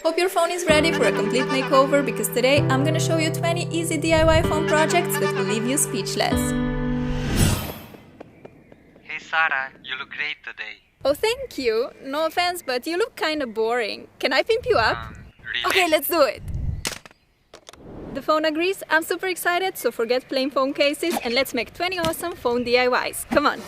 Hope your phone is ready for a complete makeover, because today I'm gonna show you 20 easy DIY phone projects that will leave you speechless. Hey Sarah, you look great today. Oh, thank you. No offense, but you look kinda boring. Can I pimp you up? Really? Okay, let's do it. The phone agrees. I'm super excited, so forget plain phone cases and let's make 20 awesome phone DIYs. Come on.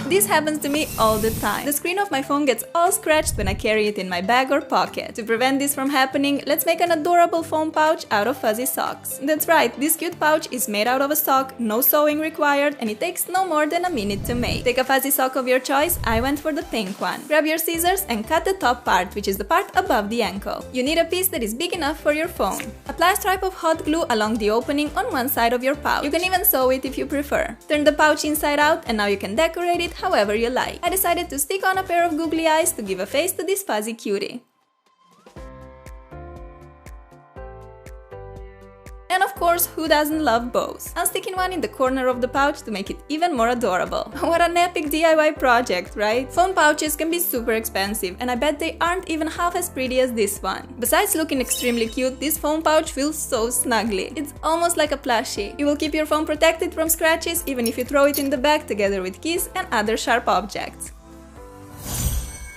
This happens to me all the time. The screen of my phone gets all scratched when I carry it in my bag or pocket. To prevent this from happening, let's make an adorable phone pouch out of fuzzy socks. That's right, this cute pouch is made out of a sock, no sewing required, and it takes no more than a minute to make. Take a fuzzy sock of your choice, I went for the pink one. Grab your scissors and cut the top part, which is the part above the ankle. You need a piece that is big enough for your phone. Apply a stripe of hot glue along the opening on one side of your pouch. You can even sew it if you prefer. Turn the pouch inside out and now you can decorate it however you like. I decided to stick on a pair of googly eyes to give a face to this fuzzy cutie. And of course, who doesn't love bows? I'm sticking one in the corner of the pouch to make it even more adorable. What an epic DIY project, right? Phone pouches can be super expensive, and I bet they aren't even half as pretty as this one. Besides looking extremely cute, this phone pouch feels so snuggly. It's almost like a plushie. You will keep your phone protected from scratches even if you throw it in the bag together with keys and other sharp objects.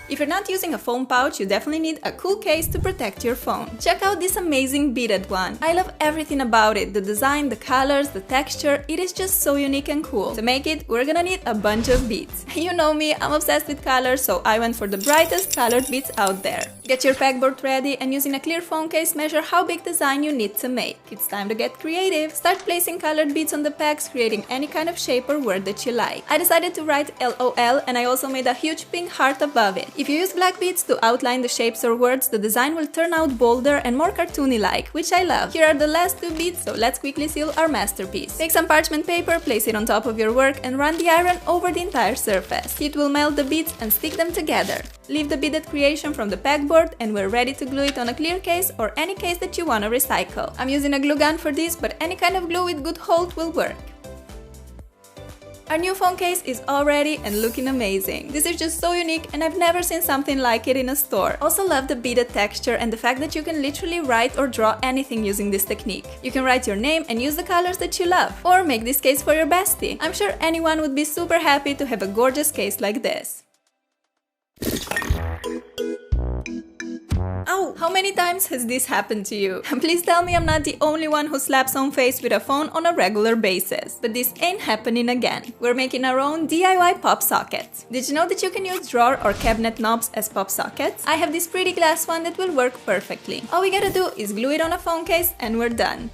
If you're not using a phone pouch, you definitely need a cool case to protect your phone. Check out this amazing beaded one. I love everything about it, the design, the colors, the texture, it is just so unique and cool. To make it, we're gonna need a bunch of beads. You know me, I'm obsessed with colors, so I went for the brightest colored beads out there. Get your pegboard ready and using a clear phone case, measure how big design you need to make. It's time to get creative. Start placing colored beads on the pegs, creating any kind of shape or word that you like. I decided to write LOL, and I also made a huge pink heart above it. If you use black beads to outline the shapes or words, the design will turn out bolder and more cartoony-like, which I love. Here are the last two beads, so let's quickly seal our masterpiece. Take some parchment paper, place it on top of your work and run the iron over the entire surface. It will melt the beads and stick them together. Leave the beaded creation from the pegboard and we're ready to glue it on a clear case or any case that you want to recycle. I'm using a glue gun for this, but any kind of glue with good hold will work. Our new phone case is all ready and looking amazing. This is just so unique and I've never seen something like it in a store. Also love the beaded texture and the fact that you can literally write or draw anything using this technique. You can write your name and use the colors that you love. Or make this case for your bestie. I'm sure anyone would be super happy to have a gorgeous case like this. Ow! How many times has this happened to you? Please tell me I'm not the only one who slaps on face with a phone on a regular basis. But this ain't happening again. We're making our own DIY pop sockets. Did you know that you can use drawer or cabinet knobs as pop sockets? I have this pretty glass one that will work perfectly. All we gotta do is glue it on a phone case and we're done.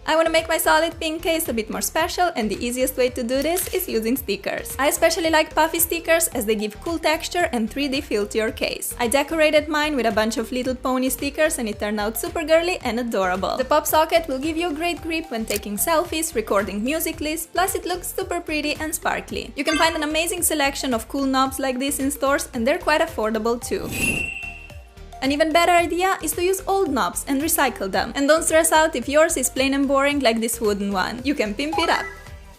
I want to make my solid pink case a bit more special, and the easiest way to do this is using stickers. I especially like puffy stickers as they give cool texture and 3D feel to your case. I decorated mine with a bunch of Little Pony stickers and it turned out super girly and adorable. The pop socket will give you a great grip when taking selfies, recording music lists, plus it looks super pretty and sparkly. You can find an amazing selection of cool knobs like this in stores and they're quite affordable too. An even better idea is to use old knobs and recycle them. And don't stress out if yours is plain and boring like this wooden one. You can pimp it up.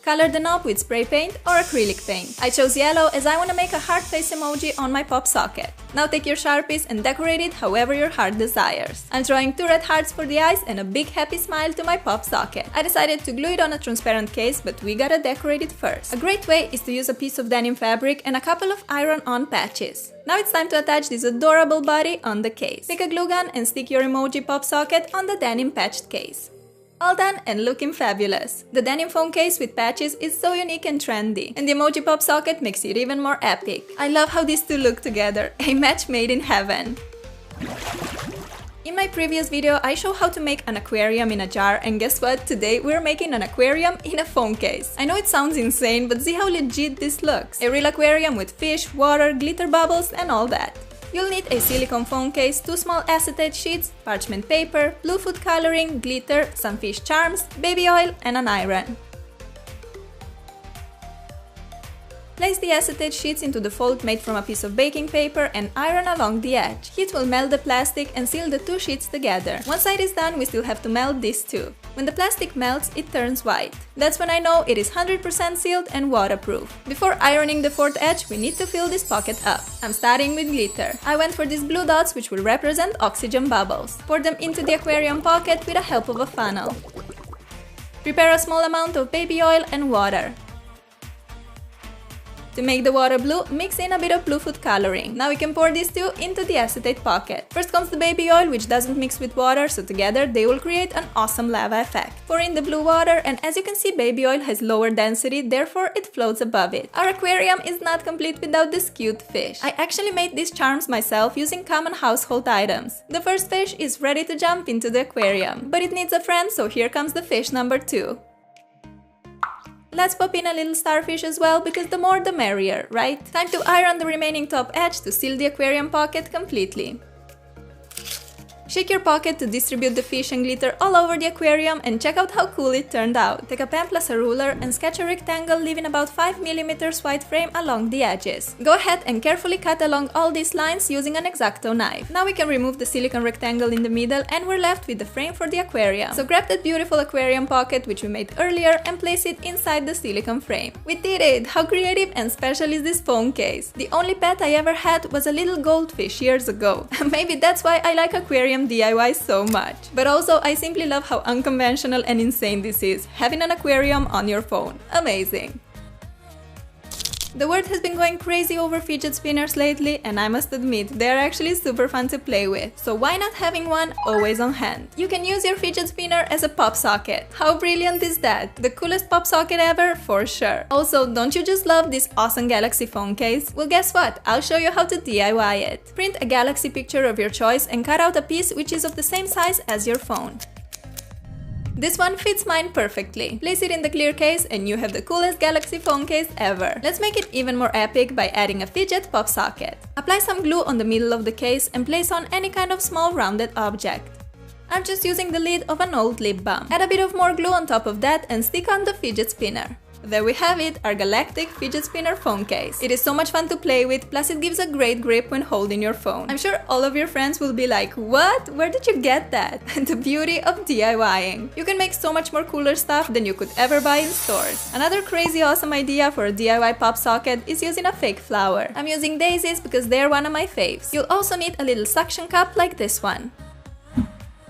Color the knob with spray paint or acrylic paint. I chose yellow as I want to make a heart face emoji on my pop socket. Now take your Sharpies and decorate it however your heart desires. I'm drawing 2 red hearts for the eyes and a big happy smile to my pop socket. I decided to glue it on a transparent case, but we gotta decorate it first. A great way is to use a piece of denim fabric and a couple of iron-on patches. Now it's time to attach this adorable body on the case. Take a glue gun and stick your emoji pop socket on the denim patched case. All done and looking fabulous. The denim phone case with patches is so unique and trendy, and the emoji pop socket makes it even more epic. I love how these two look together, a match made in heaven. In my previous video, I showed how to make an aquarium in a jar, and guess what? Today we're making an aquarium in a phone case. I know it sounds insane, but see how legit this looks. A real aquarium with fish, water, glitter bubbles and all that. You'll need a silicone phone case, 2 small acetate sheets, parchment paper, blue food coloring, glitter, some fish charms, baby oil and an iron. Place the acetate sheets into the fold made from a piece of baking paper and iron along the edge. Heat will melt the plastic and seal the two sheets together. One side is done, we still have to melt this too. When the plastic melts, it turns white. That's when I know it is 100% sealed and waterproof. Before ironing the fourth edge, we need to fill this pocket up. I'm starting with glitter. I went for these blue dots, which will represent oxygen bubbles. Pour them into the aquarium pocket with the help of a funnel. Prepare a small amount of baby oil and water. To make the water blue, mix in a bit of blue food coloring. Now we can pour these two into the acetate pocket. First comes the baby oil, which doesn't mix with water, so together they will create an awesome lava effect. Pour in the blue water, and as you can see, baby oil has lower density, therefore it floats above it. Our aquarium is not complete without this cute fish. I actually made these charms myself using common household items. The first fish is ready to jump into the aquarium, but it needs a friend, so here comes the fish number 2. Let's pop in a little starfish as well, because the more the merrier, right? Time to iron the remaining top edge to seal the aquarium pocket completely. Shake your pocket to distribute the fish and glitter all over the aquarium and check out how cool it turned out. Take a pen plus a ruler and sketch a rectangle leaving about 5 mm wide frame along the edges. Go ahead and carefully cut along all these lines using an X-Acto knife. Now we can remove the silicone rectangle in the middle and we're left with the frame for the aquarium. So grab that beautiful aquarium pocket which we made earlier and place it inside the silicone frame. We did it! How creative and special is this phone case? The only pet I ever had was a little goldfish years ago. Maybe that's why I like aquarium DIY so much. But also, I simply love how unconventional and insane this is, having an aquarium on your phone. Amazing! The world has been going crazy over fidget spinners lately, and I must admit, they're actually super fun to play with. So why not having one always on hand? You can use your fidget spinner as a pop socket. How brilliant is that? The coolest pop socket ever, for sure. Also, don't you just love this awesome Galaxy phone case? Well, guess what? I'll show you how to DIY it. Print a Galaxy picture of your choice and cut out a piece which is of the same size as your phone. This one fits mine perfectly. Place it in the clear case and you have the coolest Galaxy phone case ever. Let's make it even more epic by adding a fidget pop socket. Apply some glue on the middle of the case and place on any kind of small rounded object. I'm just using the lid of an old lip balm. Add a bit of more glue on top of that and stick on the fidget spinner. There we have it, our galactic fidget spinner phone case. It is so much fun to play with, plus it gives a great grip when holding your phone. I'm sure all of your friends will be like, what? Where did you get that? The beauty of DIYing. You can make so much more cooler stuff than you could ever buy in stores. Another crazy awesome idea for a DIY pop socket is using a fake flower. I'm using daisies because they're one of my faves. You'll also need a little suction cup like this one.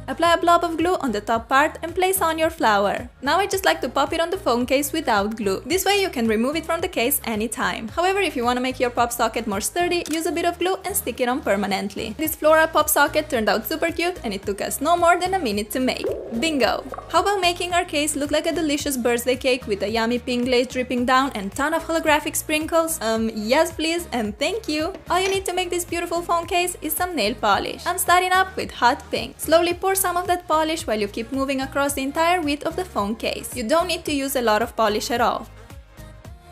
Apply a blob of glue on the top part and place on your flower. Now I just like to pop it on the phone case without glue. This way you can remove it from the case anytime. However, if you want to make your pop socket more sturdy, use a bit of glue and stick it on permanently. This floral pop socket turned out super cute and it took us no more than a minute to make. Bingo! How about making our case look like a delicious birthday cake with a yummy pink glaze dripping down and ton of holographic sprinkles? Yes please and thank you! All you need to make this beautiful phone case is some nail polish. I'm starting up with hot pink. Slowly pour some of that polish while you keep moving across the entire width of the phone case. You don't need to use a lot of polish at all.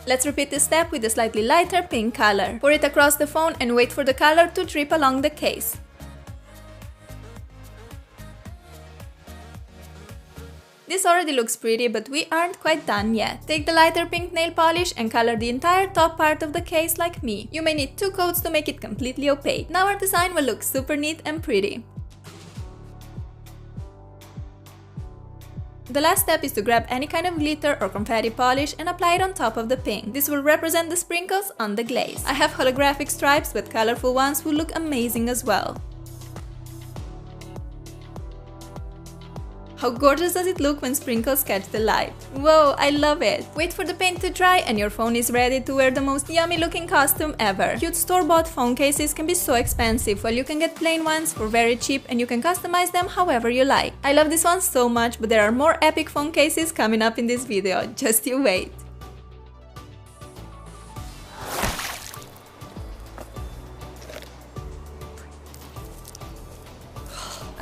Let's repeat this step with a slightly lighter pink color. Pour it across the phone and wait for the color to drip along the case. This already looks pretty, but we aren't quite done yet. Take the lighter pink nail polish and color the entire top part of the case like me. You may need 2 coats to make it completely opaque. Now our design will look super neat and pretty. The last step is to grab any kind of glitter or confetti polish and apply it on top of the pink. This will represent the sprinkles on the glaze. I have holographic stripes, but colorful ones will look amazing as well. How gorgeous does it look when sprinkles catch the light? Whoa, I love it! Wait for the paint to dry and your phone is ready to wear the most yummy looking costume ever. Cute store-bought phone cases can be so expensive, while you can get plain ones for very cheap and you can customize them however you like. I love this one so much, but there are more epic phone cases coming up in this video, just you wait.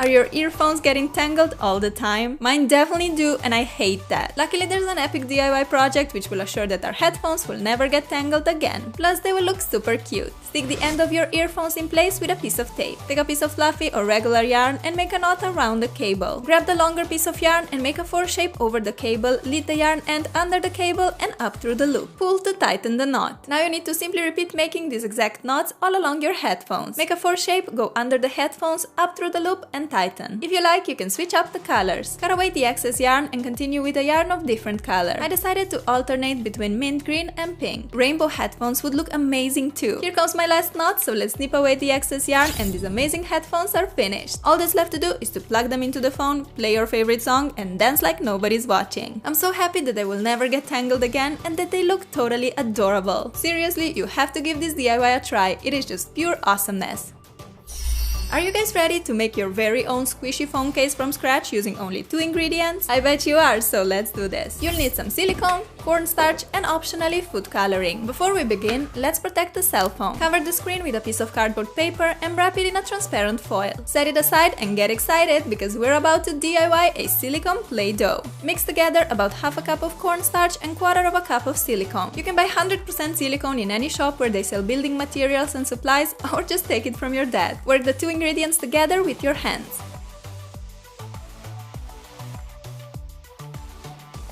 Are your earphones getting tangled all the time? Mine definitely do, and I hate that. Luckily, there's an epic DIY project which will assure that our headphones will never get tangled again. Plus, they will look super cute. Stick the end of your earphones in place with a piece of tape. Take a piece of fluffy or regular yarn and make a knot around the cable. Grab the longer piece of yarn and make a 4 shape over the cable, lead the yarn end under the cable and up through the loop. Pull to tighten the knot. Now you need to simply repeat making these exact knots all along your headphones. Make a 4 shape, go under the headphones, up through the loop and tighten. If you like, you can switch up the colors. Cut away the excess yarn and continue with a yarn of different color. I decided to alternate between mint green and pink. Rainbow headphones would look amazing too. Here comes my last knot, so let's snip away the excess yarn and these amazing headphones are finished. All that's left to do is to plug them into the phone, play your favorite song and dance like nobody's watching. I'm so happy that they will never get tangled again and that they look totally adorable. Seriously, you have to give this DIY a try, it is just pure awesomeness. Are you guys ready to make your very own squishy phone case from scratch using only 2 ingredients? I bet you are, so let's do this. You'll need some silicone, cornstarch and optionally food coloring. Before we begin, let's protect the cell phone. Cover the screen with a piece of cardboard paper and wrap it in a transparent foil. Set it aside and get excited because we're about to DIY a silicone Play-Doh. Mix together about half a cup of cornstarch and 1/4 cup of silicone. You can buy 100% silicone in any shop where they sell building materials and supplies or just take it from your dad. Work the 2 ingredients together with your hands.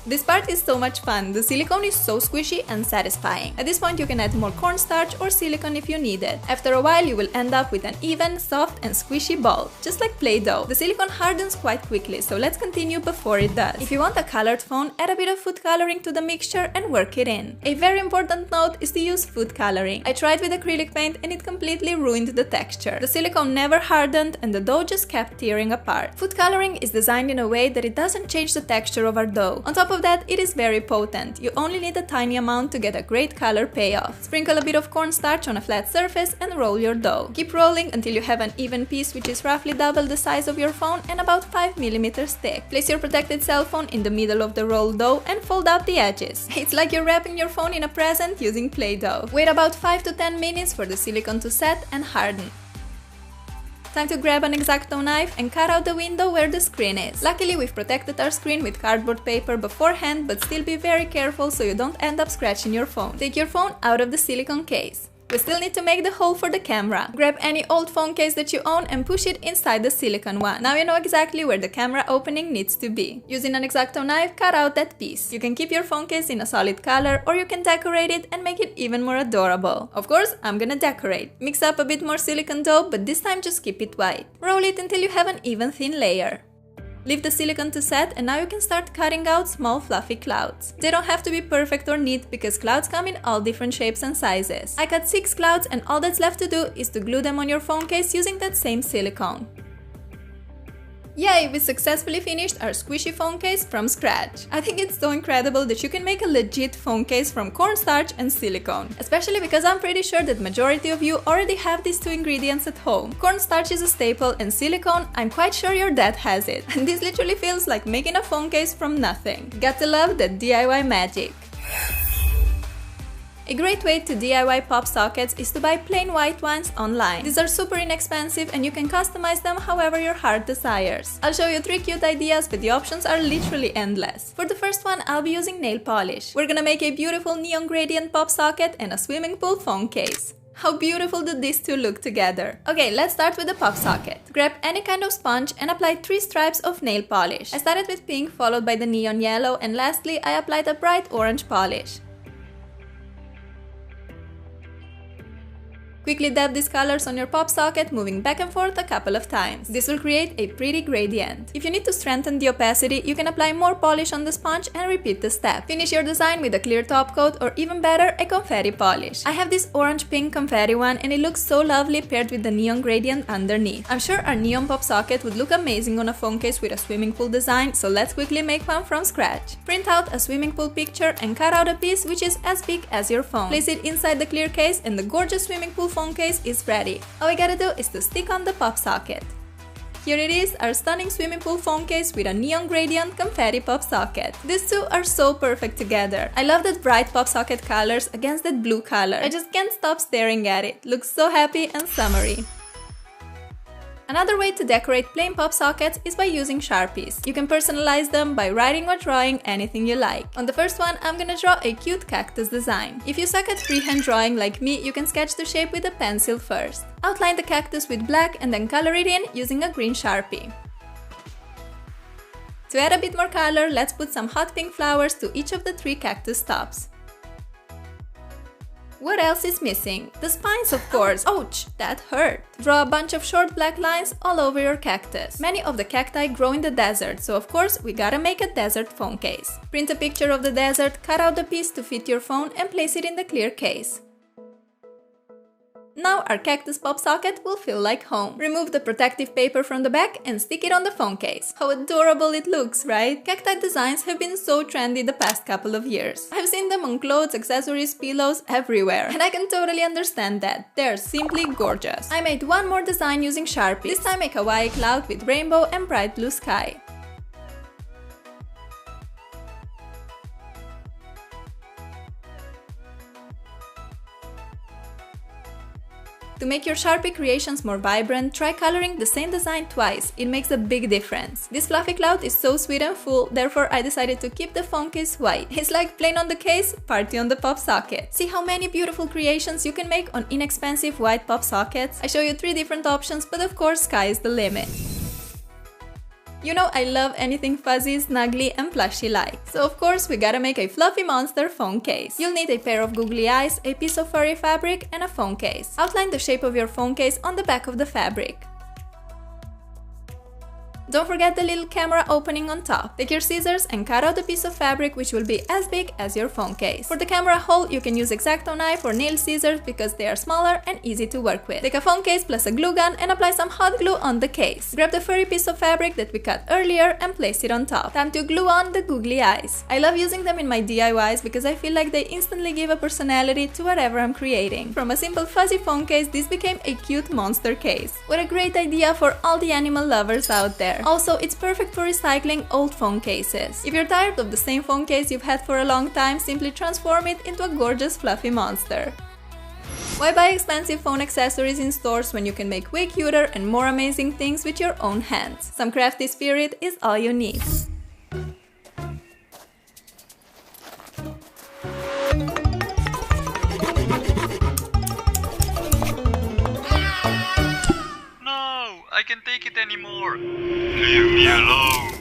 This part is so much fun, the silicone is so squishy and satisfying. At this point you can add more cornstarch or silicone if you need it. After a while you will end up with an even, soft and squishy ball, just like Play-Doh. The silicone hardens quite quickly, so let's continue before it does. If you want a colored phone, add a bit of food coloring to the mixture and work it in. A very important note is to use food coloring. I tried with acrylic paint and it completely ruined the texture. The silicone never hardened and the dough just kept tearing apart. Food coloring is designed in a way that it doesn't change the texture of our dough. On top of that, it is very potent. You only need a tiny amount to get a great color payoff. Sprinkle a bit of cornstarch on a flat surface and roll your dough. Keep rolling until you have an even piece which is roughly double the size of your phone and about 5 mm thick. Place your protected cell phone in the middle of the rolled dough and fold out the edges. It's like you're wrapping your phone in a present using Play-Doh. Wait about 5 to 10 minutes for the silicone to set and harden. Time to grab an X-Acto knife and cut out the window where the screen is. Luckily, we've protected our screen with cardboard paper beforehand, but still be very careful so you don't end up scratching your phone. Take your phone out of the silicone case. We still need to make the hole for the camera. Grab any old phone case that you own and push it inside the silicone one. Now you know exactly where the camera opening needs to be. Using an X-Acto knife, cut out that piece. You can keep your phone case in a solid color or you can decorate it and make it even more adorable. Of course, I'm gonna decorate. Mix up a bit more silicone dough, but this time just keep it white. Roll it until you have an even thin layer. Leave the silicone to set and now you can start cutting out small fluffy clouds. They don't have to be perfect or neat because clouds come in all different shapes and sizes. I cut 6 clouds and all that's left to do is to glue them on your phone case using that same silicone. Yay, we successfully finished our squishy phone case from scratch. I think it's so incredible that you can make a legit phone case from cornstarch and silicone. Especially because I'm pretty sure that majority of you already have these 2 ingredients at home. Cornstarch is a staple and silicone, I'm quite sure your dad has it. And this literally feels like making a phone case from nothing. Got to love that DIY magic. A great way to DIY pop sockets is to buy plain white ones online. These are super inexpensive and you can customize them however your heart desires. I'll show you 3 cute ideas, but the options are literally endless. For the first one, I'll be using nail polish. We're gonna make a beautiful neon gradient pop socket and a swimming pool phone case. How beautiful do these 2 look together? Okay, let's start with the pop socket. Grab any kind of sponge and apply 3 stripes of nail polish. I started with pink, followed by the neon yellow, and lastly I applied a bright orange polish. Quickly dab these colors on your pop socket, moving back and forth a couple of times. This will create a pretty gradient. If you need to strengthen the opacity, you can apply more polish on the sponge and repeat the step. Finish your design with a clear top coat or even better, a confetti polish. I have this orange-pink confetti one and it looks so lovely paired with the neon gradient underneath. I'm sure our neon pop socket would look amazing on a phone case with a swimming pool design, so let's quickly make one from scratch. Print out a swimming pool picture and cut out a piece which is as big as your phone. Place it inside the clear case and the gorgeous swimming pool phone case is ready. All we gotta do is to stick on the pop socket. Here it is, our stunning swimming pool phone case with a neon gradient confetti pop socket. These 2 are so perfect together. I love that bright pop socket colors against that blue color. I just can't stop staring at it. Looks so happy and summery. Another way to decorate plain pop sockets is by using Sharpies. You can personalize them by writing or drawing anything you like. On the first one, I'm gonna draw a cute cactus design. If you suck at freehand drawing like me, you can sketch the shape with a pencil first. Outline the cactus with black and then color it in using a green Sharpie. To add a bit more color, let's put some hot pink flowers to each of the 3 cactus tops. What else is missing? The spines, of course! Ouch! That hurt! Draw a bunch of short black lines all over your cactus. Many of the cacti grow in the desert, so of course we gotta make a desert phone case. Print a picture of the desert, cut out the piece to fit your phone and place it in the clear case. Now our cactus pop socket will feel like home. Remove the protective paper from the back and stick it on the phone case. How adorable it looks, right? Cacti designs have been so trendy the past couple of years. I've seen them on clothes, accessories, pillows, everywhere. And I can totally understand that. They're simply gorgeous. I made one more design using Sharpie. This time a kawaii cloud with rainbow and bright blue sky. To make your Sharpie creations more vibrant, try coloring the same design twice. It makes a big difference. This fluffy cloud is so sweet and full, therefore I decided to keep the phone case white. It's like plain on the case, party on the pop socket. See how many beautiful creations you can make on inexpensive white pop sockets? I show you 3 different options, but of course sky is the limit. You know I love anything fuzzy, snuggly and plushy-like. So of course we gotta make a fluffy monster phone case. You'll need a pair of googly eyes, a piece of furry fabric and a phone case. Outline the shape of your phone case on the back of the fabric. Don't forget the little camera opening on top. Take your scissors and cut out a piece of fabric which will be as big as your phone case. For the camera hole, you can use X-Acto knife or nail scissors because they are smaller and easy to work with. Take a phone case plus a glue gun and apply some hot glue on the case. Grab the furry piece of fabric that we cut earlier and place it on top. Time to glue on the googly eyes. I love using them in my DIYs because I feel like they instantly give a personality to whatever I'm creating. From a simple fuzzy phone case, this became a cute monster case. What a great idea for all the animal lovers out there. Also, it's perfect for recycling old phone cases. If you're tired of the same phone case you've had for a long time, simply transform it into a gorgeous fluffy monster. Why buy expensive phone accessories in stores when you can make way cuter and more amazing things with your own hands? Some crafty spirit is all you need. I can't take it anymore. Leave me alone.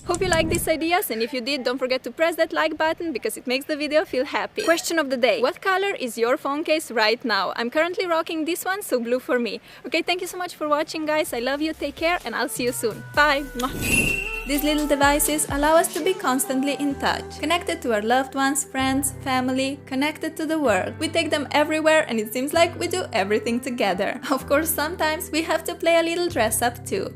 Hope you liked these ideas, and if you did, don't forget to press that like button because it makes the video feel happy. Question of the day: what color is your phone case right now? I'm currently rocking this one, so blue for me. Okay, thank you so much for watching, guys. I love you, take care, and I'll see you soon. Bye! These little devices allow us to be constantly in touch, connected to our loved ones, friends, family, connected to the world. We take them everywhere and it seems like we do everything together. Of course, sometimes we have to play a little dress up too.